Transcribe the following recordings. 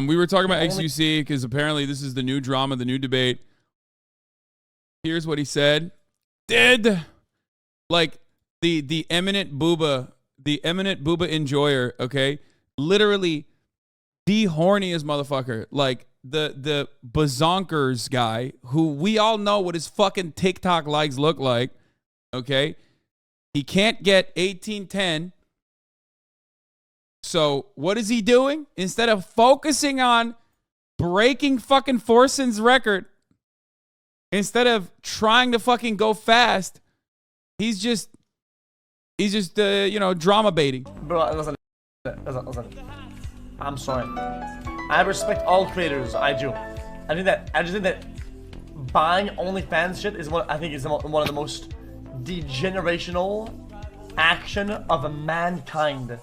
We were talking about XQC because apparently this is the new drama, the new debate. Here's what he said. Did like the eminent booba enjoyer, okay? Literally the horniest motherfucker. Like the bazonkers guy who we all know what his fucking TikTok likes look like, okay? He can't get 1810. So what is he doing? Instead of focusing on breaking fucking Forson's record, instead of trying to fucking go fast, he's just drama baiting. Bro, listen. I'm sorry. I respect all creators. I do. I just think that buying OnlyFans shit is one of the most degenerational action of mankind.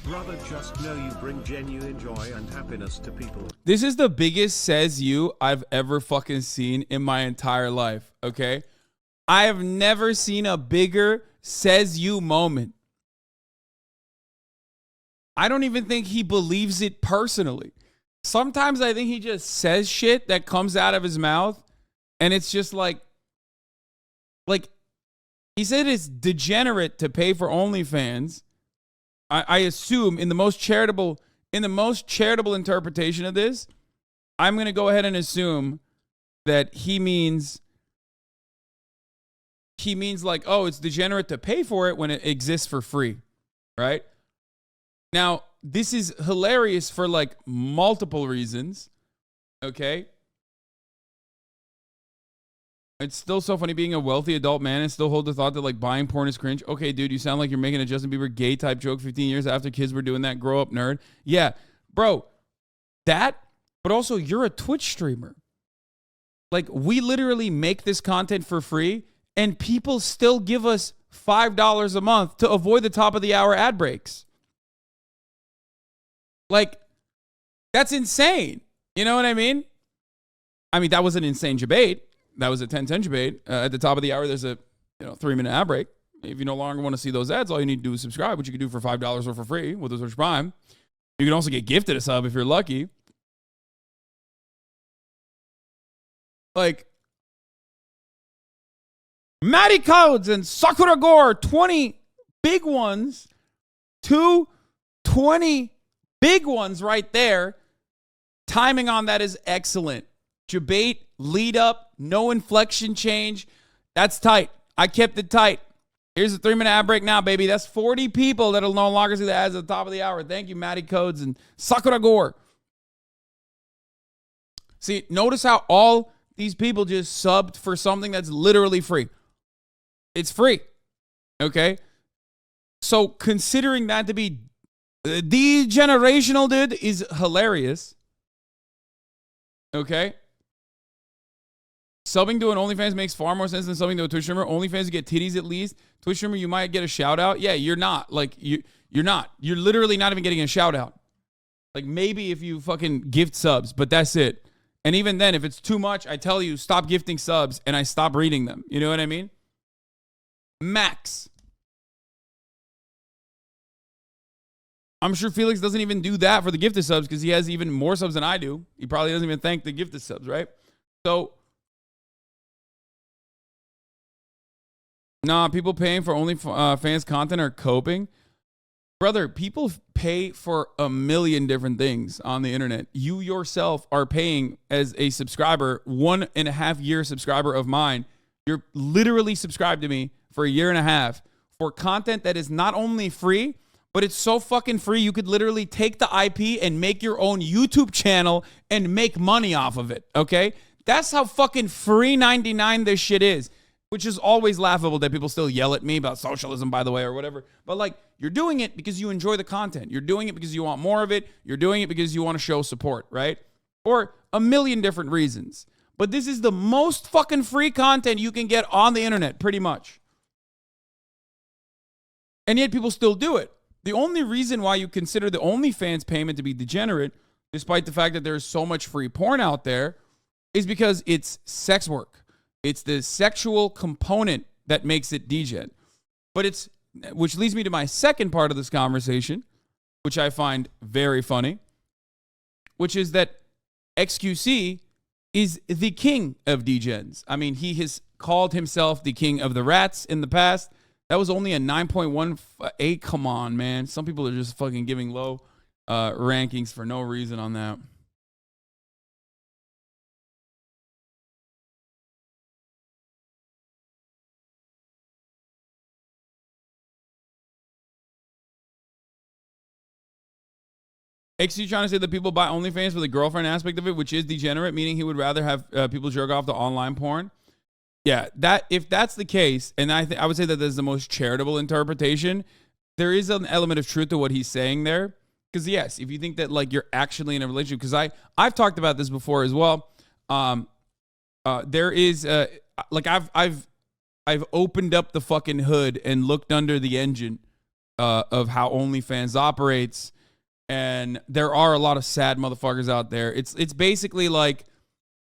Brother, just know you bring genuine joy and happiness to people. This is the biggest says you I've ever fucking seen in my entire life, okay? I have never seen a bigger says you moment. I don't even think he believes it personally. Sometimes I think he just says shit that comes out of his mouth, and it's just like he said it's degenerate to pay for OnlyFans. I assume in the most charitable interpretation of this, I'm going to go ahead and assume that he means like, oh, it's degenerate to pay for it when it exists for free, right? Now, this is hilarious for like multiple reasons, okay? It's still so funny being a wealthy adult man and still hold the thought that like buying porn is cringe. Okay, dude, you sound like you're making a Justin Bieber gay type joke 15 years after kids were doing that. Grow up, nerd. Yeah, bro, that, but also you're a Twitch streamer. Like, we literally make this content for free and people still give us $5 a month to avoid the top of the hour ad breaks. Like, that's insane. You know what I mean? I mean, that was an insane debate. That was a 10-10 debate. At the top of the hour, there's a 3-minute ad break. If you no longer want to see those ads, all you need to do is subscribe, which you can do for $5 or for free with the Twitch Prime. You can also get gifted a sub if you're lucky. Like, Matty Codes and Sakura Gore, 20 big ones. 20 big ones right there. Timing on that is excellent. Debate, lead up, no inflection change. That's tight. I kept it tight. Here's a 3-minute ad break now, baby. That's 40 people that'll no longer see the ads at the top of the hour. Thank you, Matty Codes and Sakura Gore. See, notice how all these people just subbed for something that's literally free. It's free. Okay? So considering that to be degenerational, dude, is hilarious. Okay? Subbing to an OnlyFans makes far more sense than subbing to a Twitch streamer. OnlyFans, you get titties at least. Twitch streamer, you might get a shout out. Yeah, you're not. Like, you're not. You're literally not even getting a shout out. Like, maybe if you fucking gift subs, but that's it. And even then, if it's too much, I tell you, stop gifting subs and I stop reading them. You know what I mean? Max. I'm sure Felix doesn't even do that for the gifted subs because he has even more subs than I do. He probably doesn't even thank the gifted subs, right? So, nah, people paying for OnlyFans content are coping. Brother, people pay for a million different things on the internet. You yourself are paying as a subscriber, 1.5 year subscriber of mine. You're literally subscribed to me for 1.5 years for content that is not only free, but it's so fucking free you could literally take the IP and make your own YouTube channel and make money off of it, okay? That's how fucking free 99 this shit is, which is always laughable that people still yell at me about socialism, by the way, or whatever. But like, you're doing it because you enjoy the content. You're doing it because you want more of it. You're doing it because you want to show support, right? Or a million different reasons. But this is the most fucking free content you can get on the internet, pretty much. And yet people still do it. The only reason why you consider the OnlyFans payment to be degenerate, despite the fact that there's so much free porn out there, is because it's sex work. It's the sexual component that makes it degen. But which leads me to my second part of this conversation, which I find very funny. which is that XQC is the king of degens. I mean, he has called himself the king of the rats in the past. That was only a 9.18. Come on, man. Some people are just fucking giving low rankings for no reason on that. XC trying to say that people buy OnlyFans for the girlfriend aspect of it, which is degenerate, meaning he would rather have people jerk off to online porn. Yeah, that if that's the case, and I would say that is the most charitable interpretation, there is an element of truth to what he's saying there. Because yes, if you think that like you're actually in a relationship, because I've talked about this before as well. There is like I've opened up the fucking hood and looked under the engine of how OnlyFans operates. And there are a lot of sad motherfuckers out there. It's basically like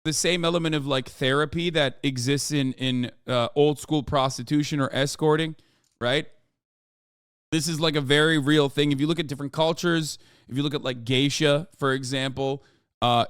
the same element of like therapy that exists in old school prostitution or escorting, right? This is like a very real thing. If you look at different cultures, if you look at like geisha, for example,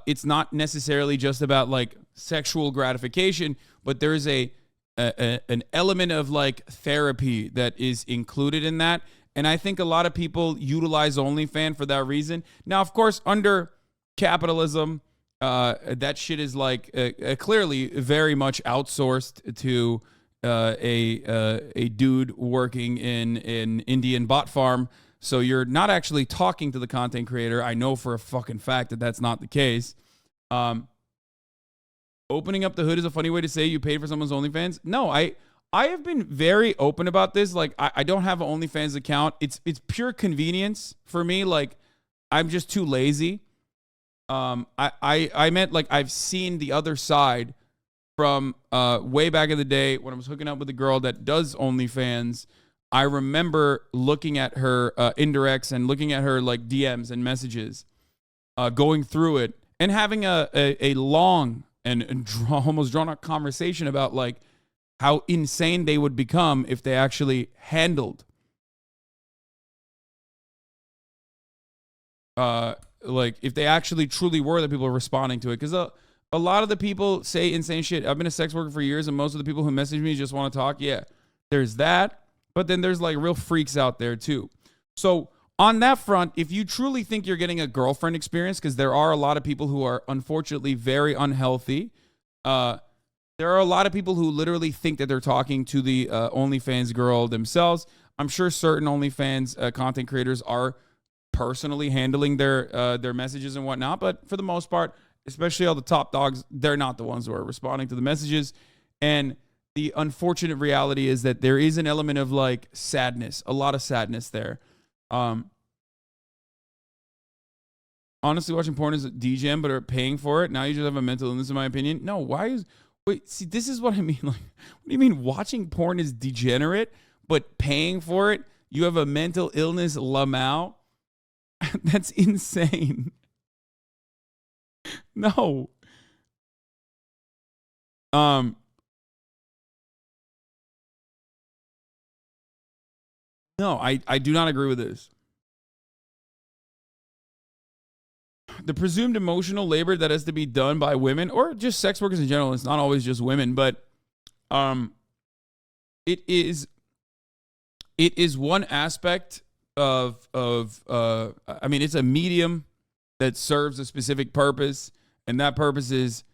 it's not necessarily just about like sexual gratification, but there is an element of like therapy that is included in that. And I think a lot of people utilize OnlyFans for that reason. Now, of course, under capitalism, that shit is like clearly very much outsourced to a dude working in an Indian bot farm. So you're not actually talking to the content creator. I know for a fucking fact that that's not the case. Opening up the hood is a funny way to say you paid for someone's OnlyFans. No, I have been very open about this. Like, I don't have an OnlyFans account. It's pure convenience for me. Like, I'm just too lazy. I meant like I've seen the other side from way back in the day when I was hooking up with a girl that does OnlyFans. I remember looking at her indirects and looking at her like DMs and messages, going through it and having a long and almost drawn out conversation about like how insane they would become if they actually handled like if they actually truly were the people responding to it. Because a lot of the people say insane shit. I've been a sex worker for years, and most of the people who message me just want to talk. Yeah, there's that. But then there's like real freaks out there too. So on that front, if you truly think you're getting a girlfriend experience, because there are a lot of people who are unfortunately very unhealthy, there are a lot of people who literally think that they're talking to the OnlyFans girl themselves. I'm sure certain OnlyFans content creators are personally handling their messages and whatnot, but for the most part, especially all the top dogs, they're not the ones who are responding to the messages. And the unfortunate reality is that there is an element of like sadness, a lot of sadness there. Honestly, watching porn is a degen, but are paying for it. Now you just have a mental illness, in my opinion. No, wait, see, this is what I mean. Like, what do you mean watching porn is degenerate, but paying for it? You have a mental illness, Lamau? That's insane. No. No, I do not agree with this. The presumed emotional labor that has to be done by women or just sex workers in general, it's not always just women, but it is one aspect of I mean, it's a medium that serves a specific purpose, and that purpose is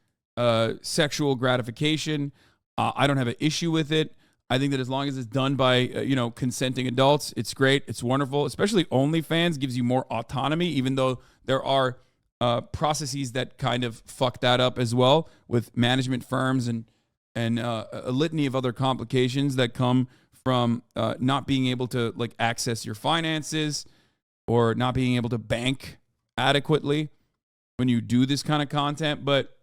sexual gratification. I don't have an issue with it. I think that as long as it's done by consenting adults, it's great. It's wonderful. Especially OnlyFans gives you more autonomy, even though there are processes that kind of fuck that up as well with management firms and a litany of other complications that come from not being able to like access your finances or not being able to bank adequately when you do this kind of content. But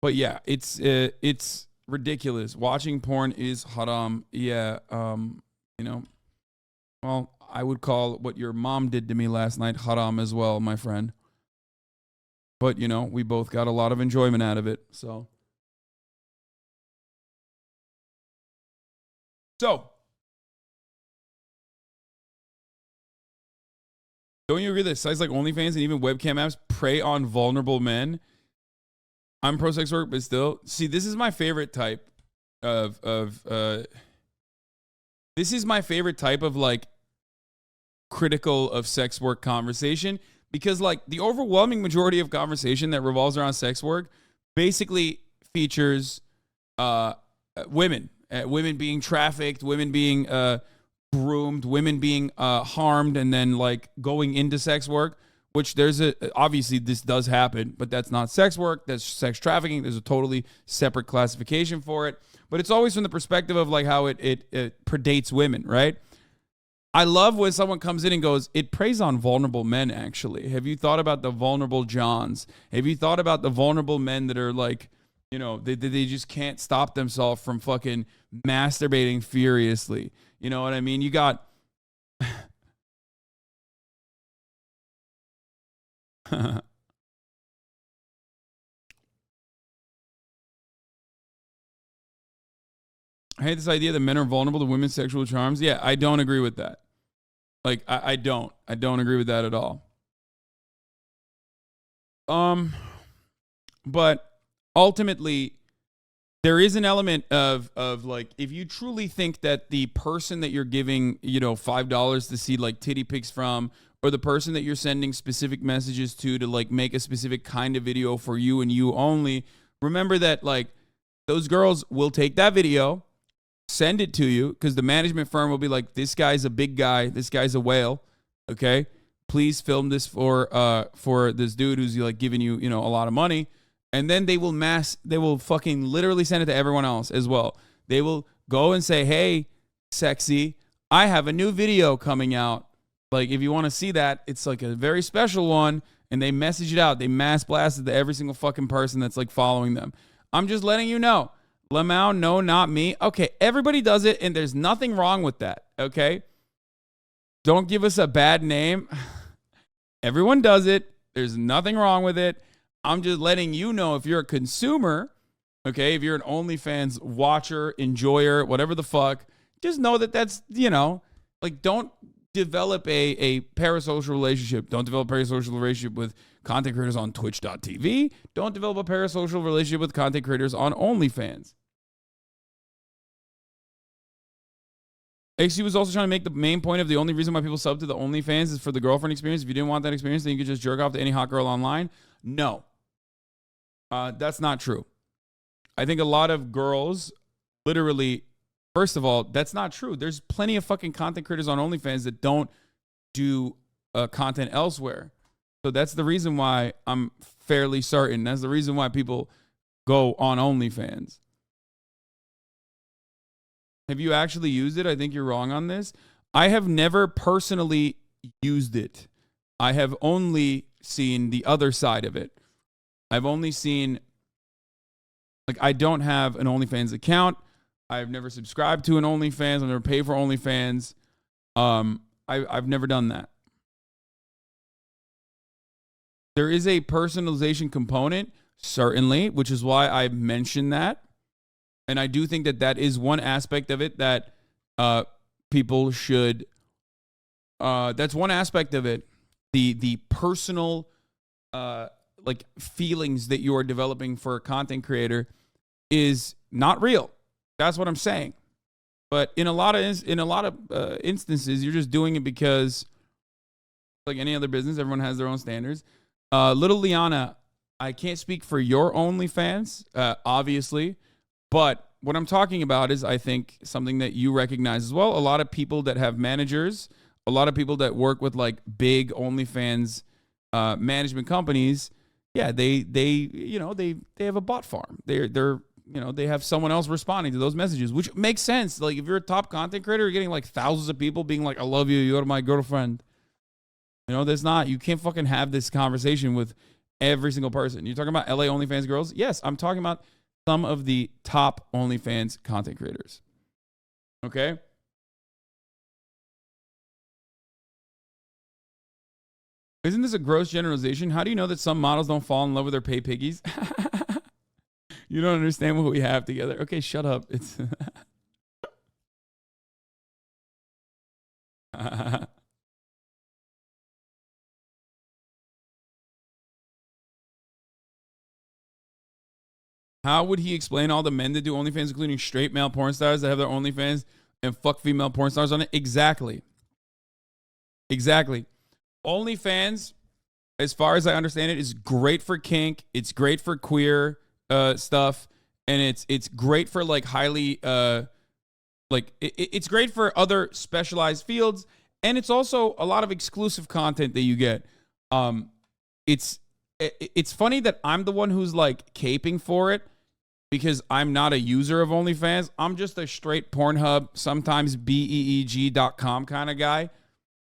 yeah, it's ridiculous. Watching porn is haram. Yeah, well, I would call what your mom did to me last night haram as well, my friend. But, we both got a lot of enjoyment out of it. So Don't you agree that sites like OnlyFans and even webcam apps prey on vulnerable men? I'm pro sex work, but still. See, this is my favorite type of this is my favorite type of like critical of sex work conversation, because like the overwhelming majority of conversation that revolves around sex work basically features women being trafficked, women being groomed, women being harmed, and then like going into sex work, which obviously this does happen, but that's not sex work, that's sex trafficking. There's a totally separate classification for it, but it's always from the perspective of like how it predates women, right? I love when someone comes in and goes, it preys on vulnerable men, actually. Have you thought about the vulnerable Johns? Have you thought about the vulnerable men that are like, you know, they just can't stop themselves from fucking masturbating furiously? You know what I mean? You got... I hate this idea that men are vulnerable to women's sexual charms. Yeah, I don't agree with that. Like, I don't agree with that at all. But ultimately, there is an element of like, if you truly think that the person that you're giving, you know, $5 to see like titty pics from, or the person that you're sending specific messages to like make a specific kind of video for you and you only, remember that like those girls will take that video, send it to you, because the management firm will be like, this guy's a big guy, this guy's a whale, okay? Please film this for this dude who's like giving you, you know, a lot of money. And then they will fucking literally send it to everyone else as well. They will go and say, hey, sexy, I have a new video coming out. Like, if you want to see that, it's like a very special one. And they message it out. They mass blast it to every single fucking person that's like following them. I'm just letting you know. Lamau, no, not me. Okay, everybody does it, and there's nothing wrong with that, okay? Don't give us a bad name. Everyone does it. There's nothing wrong with it. I'm just letting you know, if you're a consumer, okay, if you're an OnlyFans watcher, enjoyer, whatever the fuck, just know that that's, you know, like, don't develop a parasocial relationship. Don't develop a parasocial relationship with content creators on twitch.tv. Don't develop a parasocial relationship with content creators on OnlyFans. XQC was also trying to make the main point of the only reason why people sub to the OnlyFans is for the girlfriend experience. If you didn't want that experience, then you could just jerk off to any hot girl online. No. That's not true. I think a lot of girls literally, first of all, that's not true. There's plenty of fucking content creators on OnlyFans that don't do content elsewhere. So that's the reason why I'm fairly certain. That's the reason why people go on OnlyFans. Have you actually used it? I think you're wrong on this. I have never personally used it. I have only seen the other side of it. I've only seen, like, I don't have an OnlyFans account. I've never subscribed to an OnlyFans. I've never paid for OnlyFans. I've never done that. There is a personalization component, certainly, which is why I mentioned that. And I do think that that is one aspect of it that people should, that's one aspect of it. The personal, like, feelings that you are developing for a content creator is not real. That's what I'm saying. But in a lot of instances, you're just doing it because, like any other business, everyone has their own standards. Little Liana, I can't speak for your OnlyFans, obviously, but what I'm talking about is, I think, something that you recognize as well. A lot of people that have managers, a lot of people that work with like big OnlyFans management companies, yeah, they have a bot farm. They're they have someone else responding to those messages, which makes sense. Like, if you're a top content creator, you're getting like thousands of people being like, I love you, you're my girlfriend. You can't fucking have this conversation with every single person. You're talking about LA OnlyFans girls? Yes, I'm talking about some of the top OnlyFans content creators. Okay? Isn't this a gross generalization? How do you know that some models don't fall in love with their pay piggies? You don't understand what we have together. Okay, shut up. It's How would he explain all the men that do OnlyFans, including straight male porn stars that have their OnlyFans and fuck female porn stars on it? Exactly. OnlyFans, as far as I understand it, is great for kink. It's great for queer stuff, and it's great for like highly it's great for other specialized fields, and it's also a lot of exclusive content that you get. It's funny that I'm the one who's like caping for it because I'm not a user of OnlyFans. I'm just a straight Pornhub, sometimes BEEG.com kind of guy.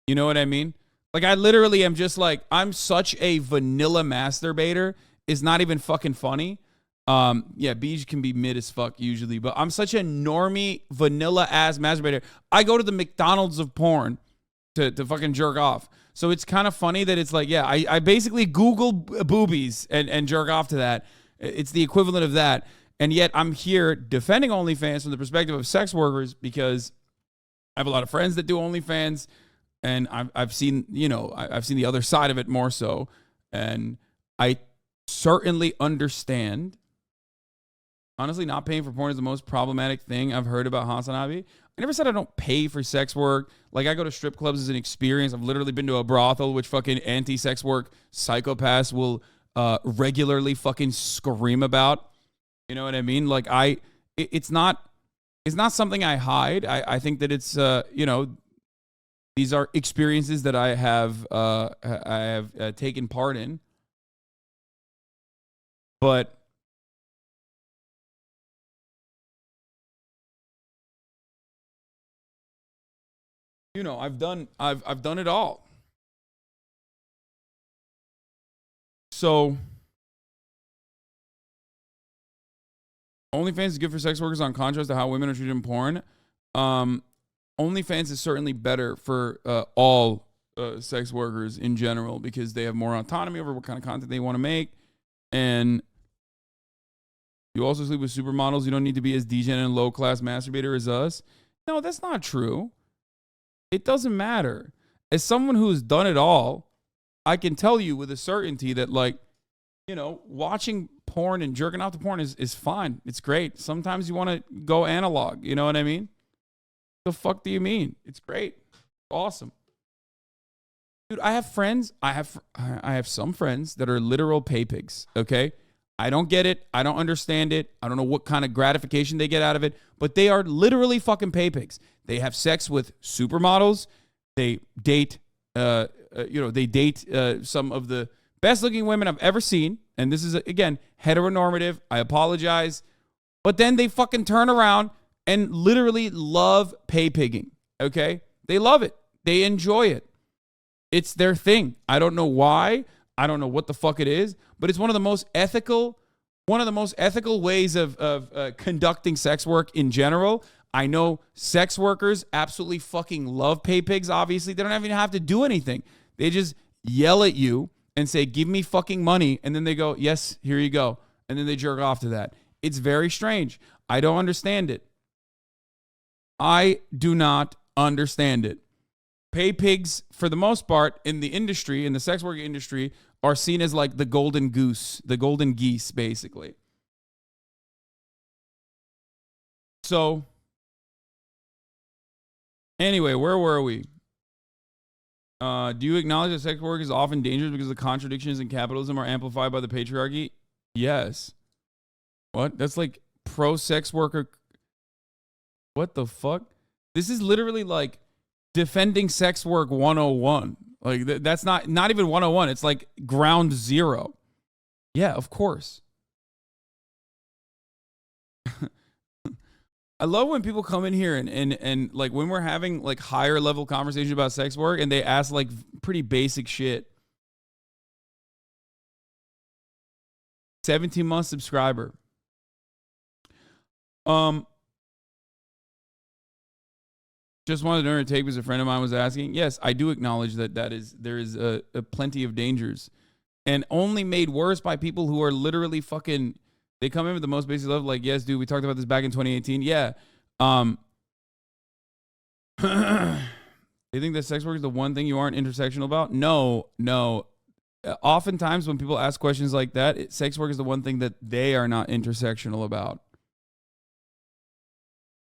You know what I mean? Like, I literally am just like, I'm such a vanilla masturbator. It's not even fucking funny. Yeah, Beej can be mid as fuck usually, but I'm such a normie, vanilla ass masturbator. I go to the McDonald's of porn to fucking jerk off. So it's kind of funny that it's like, yeah, I basically Google boobies and jerk off to that. It's the equivalent of that. And yet I'm here defending OnlyFans from the perspective of sex workers because I have a lot of friends that do OnlyFans, and I've seen, I've seen the other side of it more so. And I certainly understand. Honestly, not paying for porn is the most problematic thing I've heard about HasanAbi. I never said I don't pay for sex work. Like, I go to strip clubs as an experience. I've literally been to a brothel, which fucking anti-sex work psychopaths will regularly fucking scream about. You know what I mean? Like, it's not something I hide. I think that it's, these are experiences that I have taken part in. But I've done it all. So OnlyFans is good for sex workers on contrast to how women are treated in porn. OnlyFans is certainly better for all sex workers in general because they have more autonomy over what kind of content they want to make. And you also sleep with supermodels. You don't need to be as degenerate and low-class masturbator as us. No, that's not true. It doesn't matter. As someone who's done it all, I can tell you with a certainty that, like, watching porn and jerking off to porn is fine. It's great. Sometimes you want to go analog. You know what I mean? The fuck do you mean? It's great. Awesome. Dude, I have friends. I have some friends that are literal pay pigs, okay? I don't get it. I don't understand it. I don't know what kind of gratification they get out of it, but they are literally fucking pay pigs. They have sex with supermodels. They date, some of the best looking women I've ever seen. And this is, again, heteronormative. I apologize. But then they fucking turn around and literally love pay pigging, okay? They love it. They enjoy it. It's their thing. I don't know why. I don't know what the fuck it is, but it's one of the most ethical ways of conducting sex work in general. I know sex workers absolutely fucking love pay pigs, obviously. They don't even have to do anything. They just yell at you and say, give me fucking money. And then they go, yes, here you go. And then they jerk off to that. It's very strange. I don't understand it. I do not understand it. Pay pigs, for the most part, in the industry, in the sex work industry, are seen as like the golden goose, the golden geese, basically. So, anyway, where were we? Do you acknowledge that sex work is often dangerous because the contradictions in capitalism are amplified by the patriarchy? Yes. What? That's like pro-sex worker. What the fuck? This is literally like defending sex work 101. Like, that's not even 101. It's like ground zero. Yeah, of course. I love when people come in here and like when we're having like higher level conversations about sex work and they ask like pretty basic shit. 17-month subscriber. Just wanted to know your take because a friend of mine was asking. Yes, I do acknowledge that there is a plenty of dangers, and only made worse by people who are literally fucking. They come in with the most basic level, like, yes, dude, we talked about this back in 2018. Yeah. They think that sex work is the one thing you aren't intersectional about? No. oftentimes when people ask questions like that, sex work is the one thing that they are not intersectional about.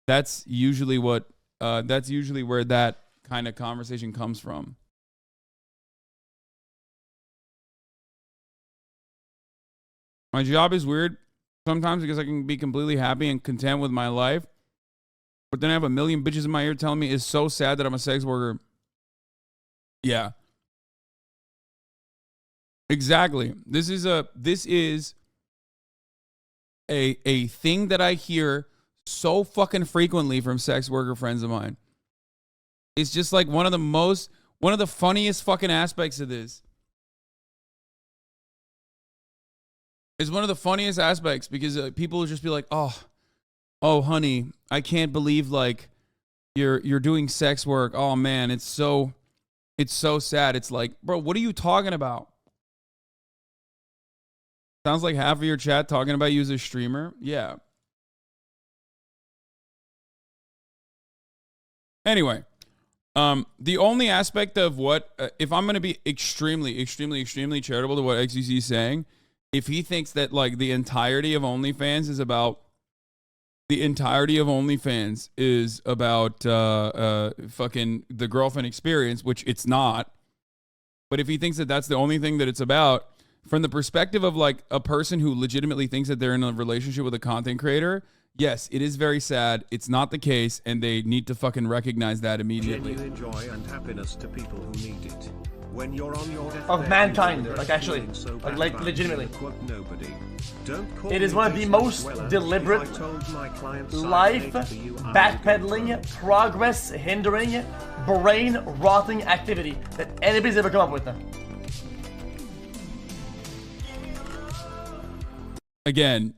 That's usually what. That's usually where that kind of conversation comes from. My job is weird sometimes because I can be completely happy and content with my life, but then I have a million bitches in my ear telling me it's so sad that I'm a sex worker. Yeah. Exactly. This is a thing that I hear so fucking frequently from sex worker friends of mine. It's just like one of the funniest fucking aspects of this. It's one of the funniest aspects because people will just be like, oh, honey, I can't believe like you're doing sex work. Oh man, it's so sad. It's like, bro, what are you talking about? Sounds like half of your chat talking about you as a streamer. Yeah. Anyway, the only aspect of what, if I'm going to be extremely charitable to what XQC is saying, if he thinks that like the entirety of OnlyFans is about fucking the girlfriend experience, which it's not, but if he thinks that that's the only thing that it's about, from the perspective of like a person who legitimately thinks that they're in a relationship with a content creator, yes, it is very sad. It's not the case, and they need to fucking recognize that immediately. Genuine joy and happiness to people who need it. When you're on your Of mankind, like actually, so like legitimately. Nobody. It is one of the most deliberate, life backpedaling, progress hindering, brain rotting activity that anybody's ever come up with. Again,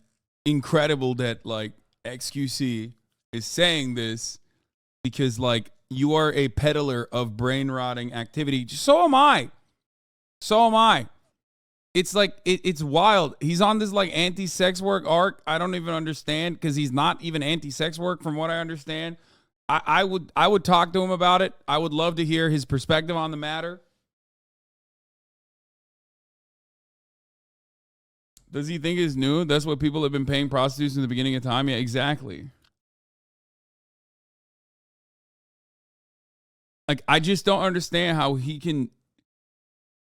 incredible that like XQC is saying this because like you are a peddler of brain rotting activity. So am I. It's like it's wild. He's on this like anti-sex work arc. I don't even understand because he's not even anti-sex work from what I understand. I would talk to him about it. I would love to hear his perspective on the matter. Does he think it's new? That's what people have been paying prostitutes in the beginning of time? Yeah, exactly. Like, I just don't understand how he can...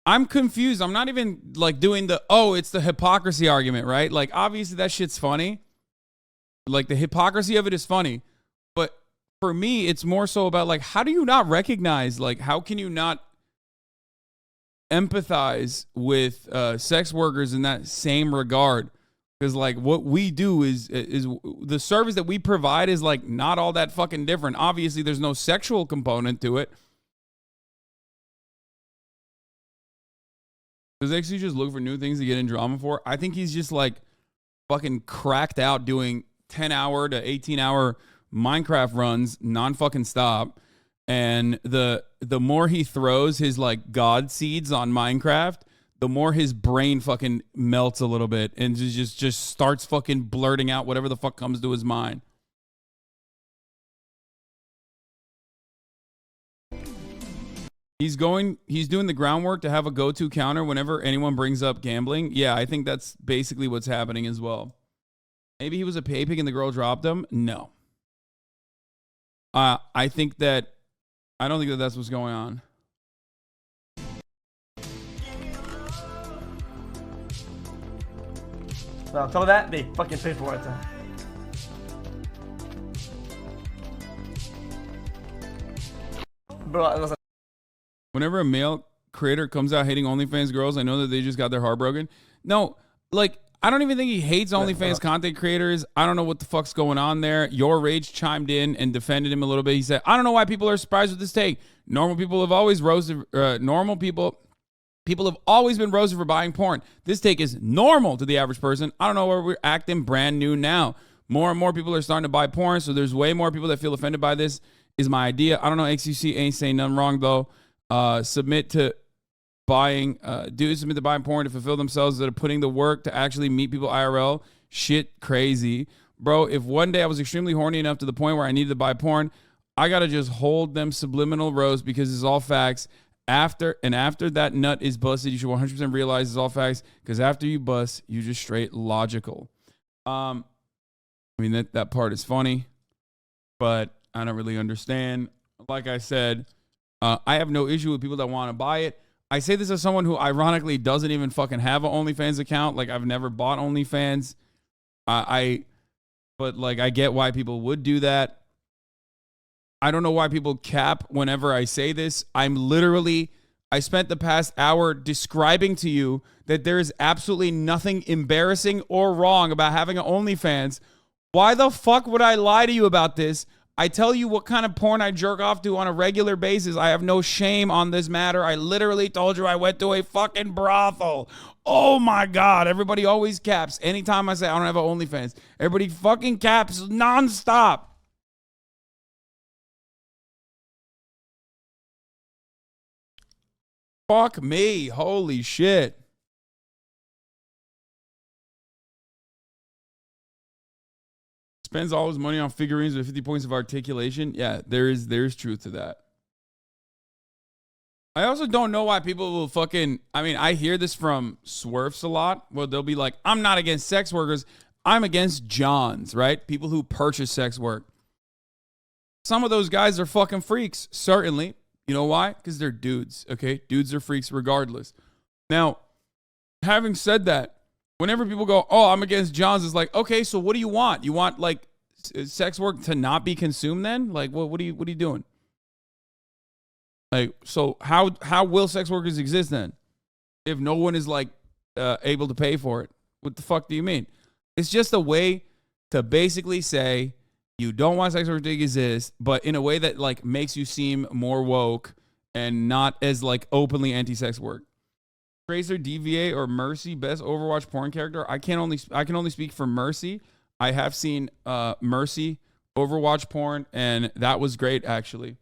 I'm confused. I'm not even, like, doing it's the hypocrisy argument, right? Like, obviously that shit's funny. Like, the hypocrisy of it is funny. But for me, it's more so about, like, how do you not recognize, like, how can you not empathize with sex workers in that same regard? Because like what we do is the service that we provide is like not all that fucking different. Obviously there's no sexual component to it. Does XC just look for new things to get in drama for? I think he's just like fucking cracked out doing 10-hour to 18-hour Minecraft runs non-fucking stop. And the more he throws his like God seeds on Minecraft, the more his brain fucking melts a little bit and just starts fucking blurting out whatever the fuck comes to his mind. He's doing the groundwork to have a go-to counter whenever anyone brings up gambling. Yeah, I think that's basically what's happening as well. Maybe he was a pay pig and the girl dropped him. No. I don't think that that's what's going on. Now, on top of that, they fucking pay for it. Bro, listen. Whenever a male creator comes out hating OnlyFans girls, I know that they just got their heart broken. No, like, I don't even think he hates OnlyFans content creators. I don't know what the fuck's going on there. Your Rage chimed in and defended him a little bit. He said, I don't know why people are surprised with this take. Normal people have always roasted, people have always been roasted for buying porn. This take is normal to the average person. I don't know where we're acting brand new now. More and more people are starting to buy porn, so there's way more people that feel offended by this, is my idea. I don't know, XQC ain't saying nothing wrong, though. Submit to buying porn to fulfill themselves that are putting the work to actually meet people IRL. Shit crazy. Bro, if one day I was extremely horny enough to the point where I needed to buy porn, I got to just hold them subliminal roast because it's all facts. after that nut is busted, you should 100% realize it's all facts, because after you bust, you just straight logical. I mean, that part is funny, but I don't really understand. Like I said, I have no issue with people that want to buy it. I say this as someone who ironically doesn't even fucking have an OnlyFans account. Like, I've never bought OnlyFans. But like, I get why people would do that. I don't know why people cap whenever I say this. I spent the past hour describing to you that there is absolutely nothing embarrassing or wrong about having an OnlyFans. Why the fuck would I lie to you about this? I tell you what kind of porn I jerk off to on a regular basis. I have no shame on this matter. I literally told you I went to a fucking brothel. Oh my God. Everybody always caps. Anytime I say I don't have an OnlyFans, everybody fucking caps nonstop. Fuck me. Holy shit. Spends all his money on figurines with 50 points of articulation. Yeah, there's truth to that. I also don't know why people will fucking, I mean, I hear this from Swerfs a lot. Well, they'll be like, I'm not against sex workers. I'm against Johns, right? People who purchase sex work. Some of those guys are fucking freaks, certainly. You know why? Because they're dudes, okay? Dudes are freaks regardless. Now, having said that, whenever people go, oh, I'm against Johns, it's like, okay, so what do you want? You want, like, sex work to not be consumed then? Like, what are you doing? Like, so how will sex workers exist then if no one is, like, able to pay for it? What the fuck do you mean? It's just a way to basically say you don't want sex work to exist, but in a way that, like, makes you seem more woke and not as, like, openly anti-sex work. Tracer, DVA, or Mercy, best Overwatch porn character. I can only speak for Mercy. I have seen Mercy Overwatch porn, and that was great, actually.